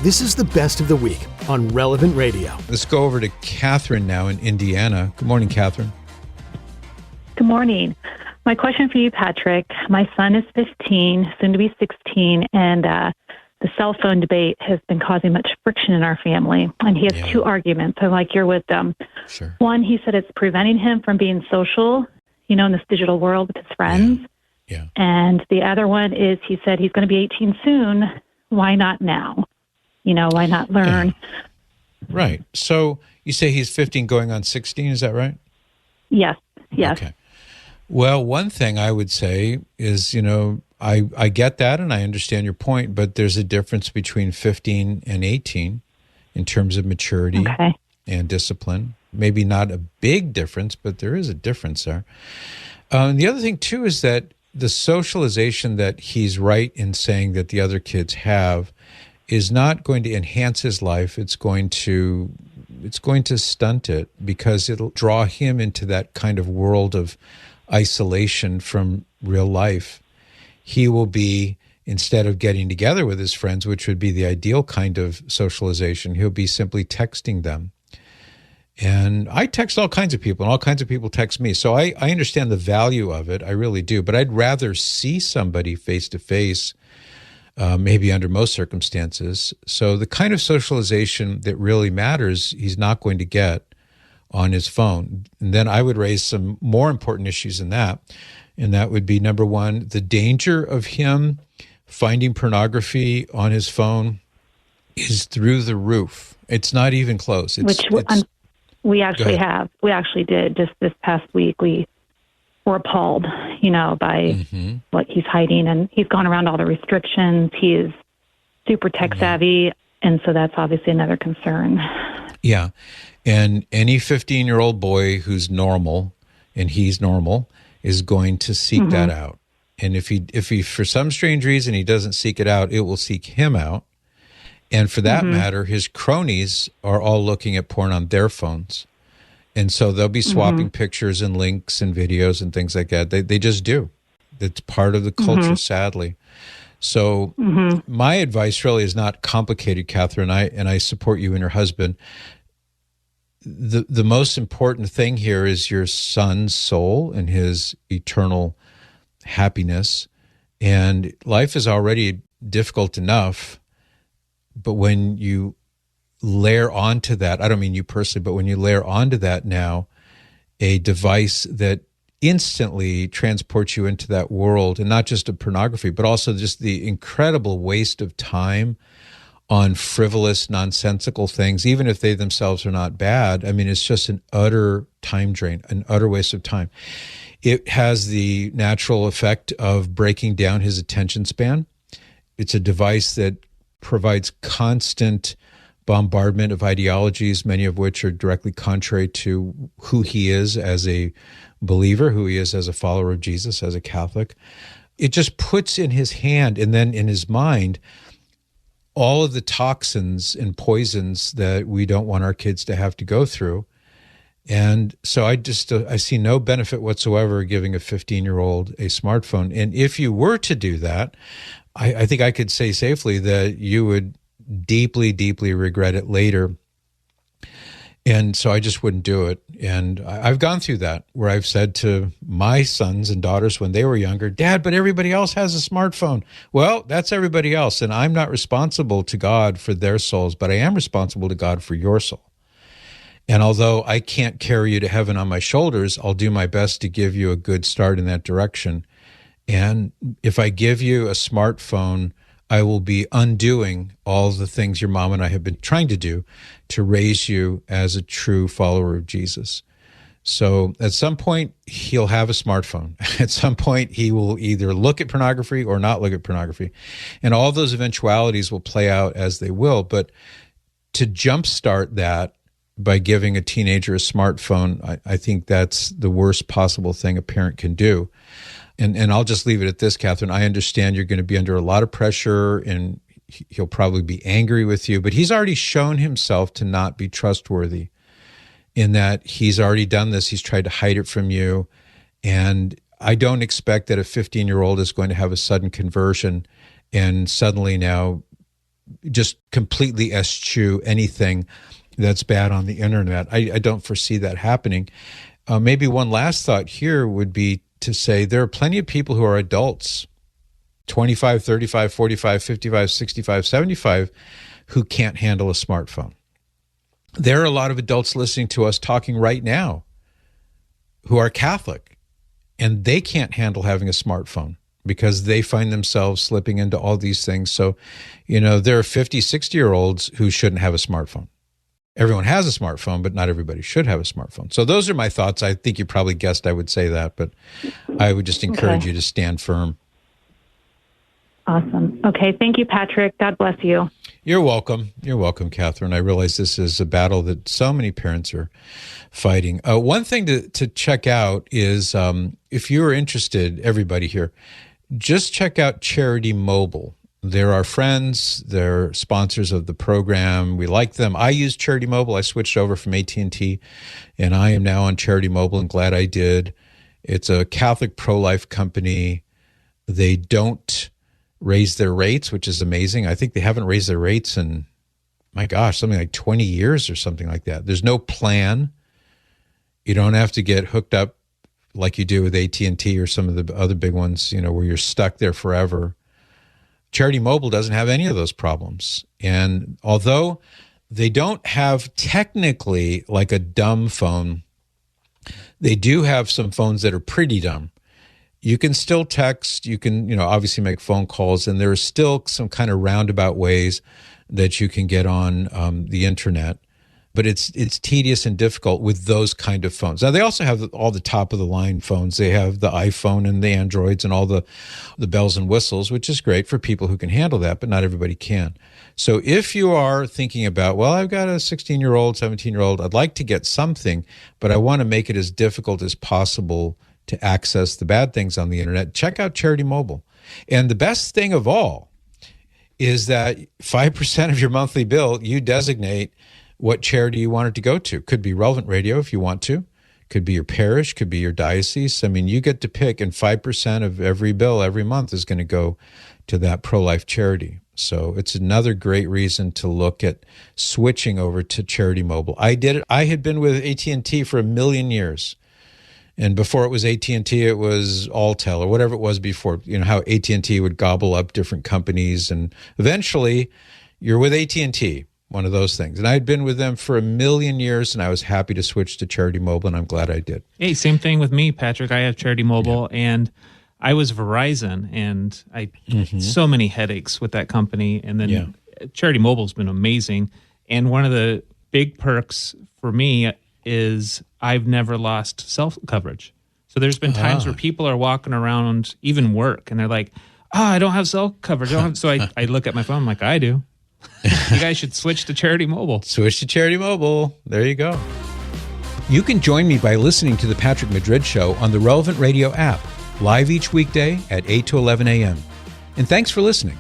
This is the best of the week on Relevant Radio. Let's go over to Catherine now in Indiana. Good morning, Catherine. Good morning. My question for you, Patrick. My son is 15, soon to be 16, and the cell phone debate has been causing much friction in our family. And he has two arguments. I like your wisdom. Sure. One, he said it's preventing him from being social, in this digital world with his friends. Yeah. And the other one is he said he's going to be 18 soon. Why not now? Why not learn? Yeah. Right. So you say he's 15 going on 16, is that right? Yes. Okay. Well, one thing I would say is, I get that and I understand your point, but there's a difference between 15 and 18 in terms of maturity and discipline. Maybe not a big difference, but there is a difference there. And the other thing, too, is that the socialization that he's right in saying that the other kids have is not going to enhance his life. It's going to stunt it because it'll draw him into that kind of world of isolation from real life. He will be, instead of getting together with his friends, which would be the ideal kind of socialization, he'll be simply texting them. And I text all kinds of people, and all kinds of people text me. So I understand the value of it. I really do. But I'd rather see somebody face to face, maybe under most circumstances. So the kind of socialization that really matters, he's not going to get on his phone. And then I would raise some more important issues than that. And that would be, number one, the danger of him finding pornography on his phone is through the roof. It's not even close. We actually have. We actually did just this past week. We were appalled, by what he's hiding. And he's gone around all the restrictions. He is super tech savvy. And so that's obviously another concern. Yeah. And any 15-year-old boy who's normal, and he's normal, is going to seek that out. And if he, for some strange reason, he doesn't seek it out, it will seek him out. And for that matter, his cronies are all looking at porn on their phones. And so they'll be swapping pictures and links and videos and things like that. They just do. It's part of the culture, sadly. So my advice really is not complicated, Catherine, and I support you and your husband. The most important thing here is your son's soul and his eternal happiness. And life is already difficult enough, but when you layer onto that, I don't mean you personally, but when you layer onto that now a device that instantly transports you into that world, and not just of pornography, but also just the incredible waste of time on frivolous, nonsensical things, even if they themselves are not bad. I mean, it's just an utter time drain, an utter waste of time. It has the natural effect of breaking down his attention span. It's a device that provides constant bombardment of ideologies, many of which are directly contrary to who he is as a believer, who he is as a follower of Jesus, as a Catholic. It just puts in his hand and then in his mind all of the toxins and poisons that we don't want our kids to have to go through. And so I see no benefit whatsoever giving a 15-year-old a smartphone. And if you were to do that, I think I could say safely that you would deeply, deeply regret it later. And so I just wouldn't do it. And I've gone through that where I've said to my sons and daughters when they were younger, Dad, but everybody else has a smartphone. Well, that's everybody else. And I'm not responsible to God for their souls, but I am responsible to God for your soul. And although I can't carry you to heaven on my shoulders, I'll do my best to give you a good start in that direction. And if I give you a smartphone, I will be undoing all the things your mom and I have been trying to do to raise you as a true follower of Jesus. So at some point, he'll have a smartphone. At some point, he will either look at pornography or not look at pornography. And all those eventualities will play out as they will. But to jumpstart that by giving a teenager a smartphone, I think that's the worst possible thing a parent can do. And I'll just leave it at this, Catherine. I understand you're going to be under a lot of pressure and he'll probably be angry with you, but he's already shown himself to not be trustworthy in that he's already done this. He's tried to hide it from you. And I don't expect that a 15-year-old is going to have a sudden conversion and suddenly now just completely eschew anything that's bad on the internet. I don't foresee that happening. Maybe one last thought here would be to say there are plenty of people who are adults, 25, 35, 45, 55, 65, 75, who can't handle a smartphone. There are a lot of adults listening to us talking right now who are Catholic, and they can't handle having a smartphone because they find themselves slipping into all these things. So, there are 50, 60-year-olds who shouldn't have a smartphone. Everyone has a smartphone, but not everybody should have a smartphone. So those are my thoughts. I think you probably guessed I would say that, but I would just encourage you to stand firm. Awesome. Okay. Thank you, Patrick. God bless you. You're welcome. You're welcome, Catherine. I realize this is a battle that so many parents are fighting. One thing to check out is if you're interested, everybody here, just check out Charity Mobile. They're our friends. They're sponsors of the program. We like them. I use Charity Mobile. I switched over from AT&T, and I am now on Charity Mobile, and glad I did. It's a Catholic pro-life company. They don't raise their rates, which is amazing. I think they haven't raised their rates in, my gosh, something like 20 years or something like that. There's no plan. You don't have to get hooked up like you do with AT&T or some of the other big ones, where you're stuck there forever. Charity Mobile doesn't have any of those problems. And although they don't have technically like a dumb phone, they do have some phones that are pretty dumb. You can still text, you can, obviously make phone calls, and there are still some kind of roundabout ways that you can get on the internet. But it's tedious and difficult with those kind of phones. Now, they also have all the top-of-the-line phones. They have the iPhone and the Androids and all the bells and whistles, which is great for people who can handle that, but not everybody can. So if you are thinking about, well, I've got a 16-year-old, 17-year-old, I'd like to get something, but I want to make it as difficult as possible to access the bad things on the internet, check out Charity Mobile. And the best thing of all is that 5% of your monthly bill, you designate what charity you want it to go to. Could be Relevant Radio if you want to. Could be your parish, could be your diocese. I mean, you get to pick, and 5% of every bill every month is going to go to that pro-life charity. So it's another great reason to look at switching over to Charity Mobile. I did it. I had been with AT&T for 1 million years. And before it was AT&T, it was Alltel or whatever it was before. How AT&T would gobble up different companies, and eventually you're with AT&T. One of those things. And I had been with them for 1 million years, and I was happy to switch to Charity Mobile, and I'm glad I did. Hey, same thing with me, Patrick. I have Charity Mobile, and I was Verizon, and I so many headaches with that company. And then Charity Mobile's been amazing. And one of the big perks for me is I've never lost cell coverage. So there's been times where people are walking around, even work, and they're like, I don't have cell coverage. So I look at my phone, I'm like, I do. You guys should switch to Charity Mobile. Switch to Charity Mobile. There you go. You can join me by listening to the Patrick Madrid Show on the Relevant Radio app, live each weekday at 8 to 11 a.m. And thanks for listening.